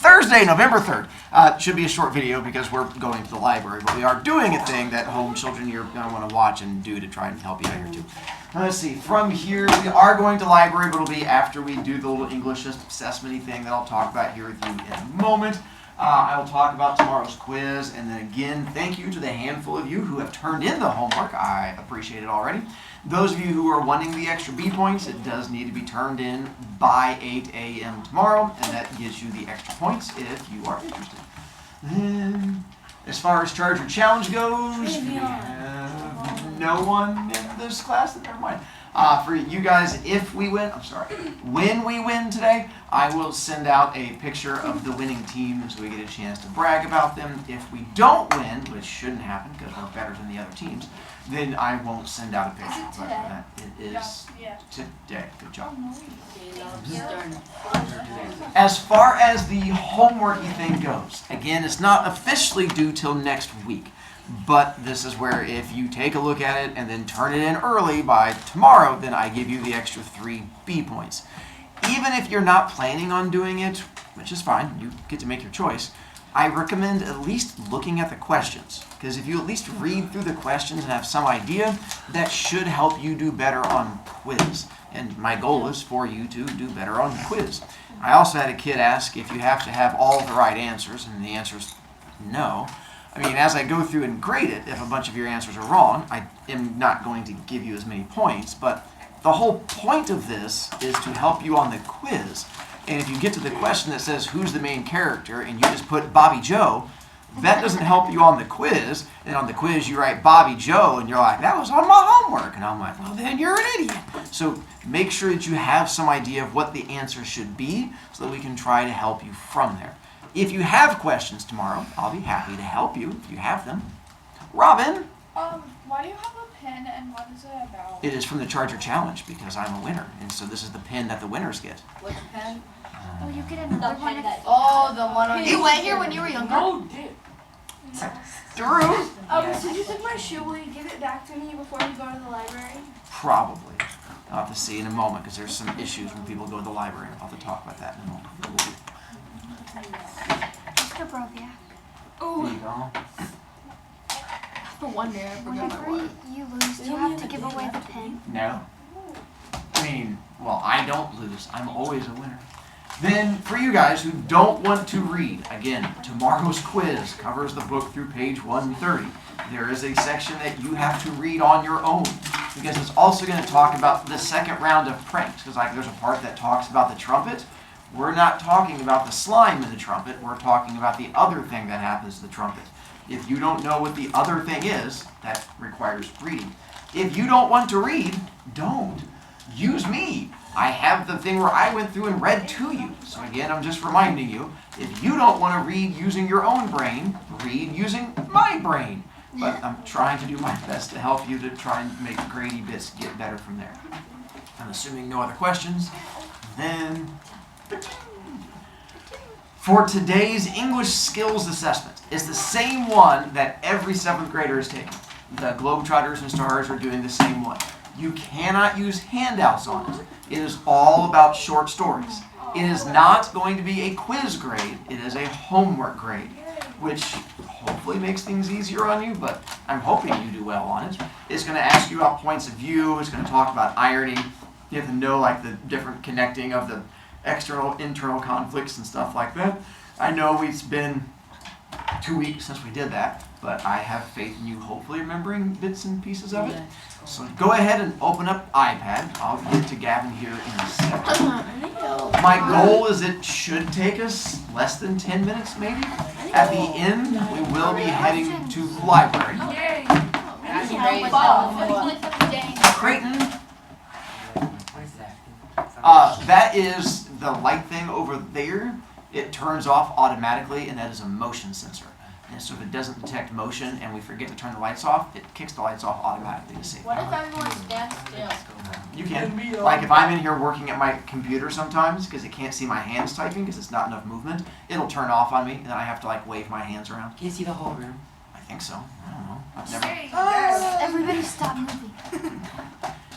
Thursday, November 3rd. Should be a short video because we're going to the library, but we are doing a thing that home children you're going to want to watch and do to try and help you out here too. Let's see, from here we are going to library, but it'll be after we do the little English assessment-y thing that I'll talk about here with you in a moment. I will talk about tomorrow's quiz, and then again, thank you to the handful of you who have turned in the homework. I appreciate it already. Those of you who are wanting the extra B points, it does need to be turned in by 8 a.m. tomorrow, and that gives you the extra points if you are interested. Then, as far as Charger Challenge goes, we have no one in this class. Never mind. For you guys, if we win, when we win today, I will send out a picture of the winning team so we get a chance to brag about them. If we don't win, which shouldn't happen because we're better than the other teams, then I won't send out a picture. Is it today? It is today. Good job. Yeah. As far as the homeworky thing goes, again, it's not officially due till next week. But this is where if you take a look at it and then turn it in early by tomorrow, then I give you the extra 3 B points. Even if you're not planning on doing it, which is fine, you get to make your choice, I recommend at least looking at the questions. Because if you at least read through the questions and have some idea, that should help you do better on quiz. And my goal is for you to do better on quiz. I also had a kid ask if you have to have all the right answers, and the answer is no. I mean, as I go through and grade it, if a bunch of your answers are wrong, I am not going to give you as many points, but the whole point of this is to help you on the quiz. And if you get to the question that says, who's the main character, and you just put Bobby Joe, that doesn't help you on the quiz. And on the quiz, you write Bobby Joe, and you're like, that was on my homework. And I'm like, well, then you're an idiot. So make sure that you have some idea of what the answer should be so that we can try to help you from there. If you have questions tomorrow, I'll be happy to help you if you have them. Robin? Why do you have a pin and what is it about? It is from the Charger Challenge because I'm a winner. And so this is the pin that the winners get. What's the pen? Oh, you get another one. Oh, the one on You went here when you were younger? No, dude. Drew? Did you take my shoe? Will you give it back to me before you go to the library? Probably. I'll have to see in a moment because there's some issues when people go to the library. I'll have to talk about that in a moment. Mr. Brovia. There you go. For one day, I forgot my Whenever water. you lose, do you have to give away the pin? No. I mean, well, I don't lose. I'm always a winner. Then, for you guys who don't want to read, again, tomorrow's quiz covers the book through page 130. There is a section that you have to read on your own because it's also going to talk about the second round of pranks. Because like, there's a part that talks about the trumpet. We're not talking about the slime in the trumpet. We're talking about the other thing that happens to the trumpet. If you don't know what the other thing is, that requires reading. If you don't want to read, don't. Use me. I have the thing where I went through and read to you. So again, I'm just reminding you, if you don't want to read using your own brain, read using my brain. But I'm trying to do my best to help you to try and make Grady bits get better from there. I'm assuming no other questions. Then, for today's English skills assessment, it's the same one that every 7th grader is taking. The Globetrotters and Stars are doing the same one. You cannot use handouts on it. It is all about short stories. It is not going to be a quiz grade. It is a homework grade, which hopefully makes things easier on you, but I'm hoping you do well on it. It's going to ask you about points of view. It's going to talk about irony. You have to know like the different connecting of the external, internal conflicts and stuff like that. I know it's been 2 weeks since we did that, but I have faith in you hopefully remembering bits and pieces of it. So go ahead and open up iPad. I'll get to Gavin here in a second. My goal is it should take us less than 10 minutes maybe. At the end, we will be heading to the library. Creighton, that is the light thing over there. It turns off automatically, and that is a motion sensor. And so if it doesn't detect motion and we forget to turn the lights off, it kicks the lights off automatically to save What power. if everyone stands still? You can. Like if I'm in here working at my computer sometimes because it can't see my hands typing because it's not enough movement, it'll turn off on me and then I have to like wave my hands around. Can you see the whole room? I think so. I don't know. I've never. Everybody stop moving.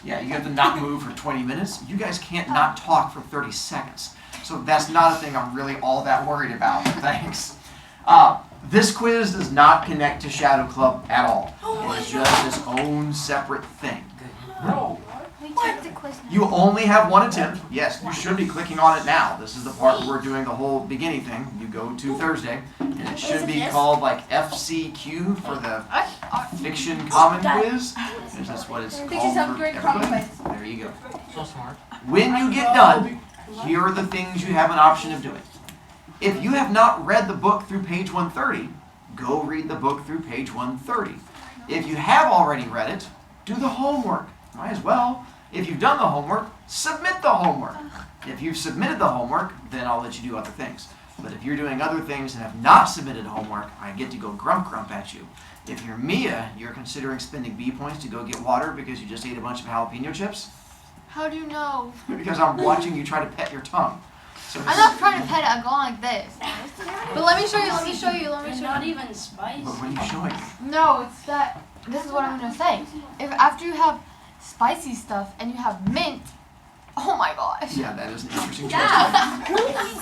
Yeah, you have to not move for 20 minutes. You guys can't not talk for 30 seconds. So that's not a thing I'm really all that worried about. Thanks. This quiz does not connect to Shadow Club at all. It is just its own separate thing. We take the quiz now. You only have one attempt. Yes, you should be clicking on it now. This is the part where we're doing the whole beginning thing. You go to Thursday, and it should be called like FCQ for the Fiction Common Quiz. That's what it's called for everybody. There you go. So smart. When you get done, here are the things you have an option of doing. If you have not read the book through page 130, go read the book through page 130. If you have already read it, do the homework. Might as well. If you've done the homework, submit the homework. If you've submitted the homework, then I'll let you do other things. But if you're doing other things and have not submitted homework, I get to go grump at you. If you're Mia, you're considering spending B points to go get water because you just ate a bunch of jalapeno chips? How do you know? Because I'm watching you try to pet your tongue. So I'm not trying to pet it. I'm going like this. But let me show you. Let me show you. Let me They're show not you. even spicy. What are you showing me? No, it's that. This is what I'm gonna say. If after you have spicy stuff and you have mint, oh my gosh. Yeah, that is an interesting choice.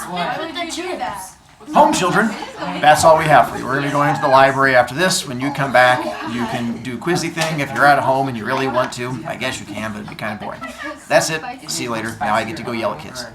Why would you do that? Home children, that's all we have for you. We're going to be going to the library after this. When you come back, you can do quizzy thing. If you're at home and you really want to, I guess you can, but it'd be kind of boring. That's it. See you later. Now I get to go yell at kids.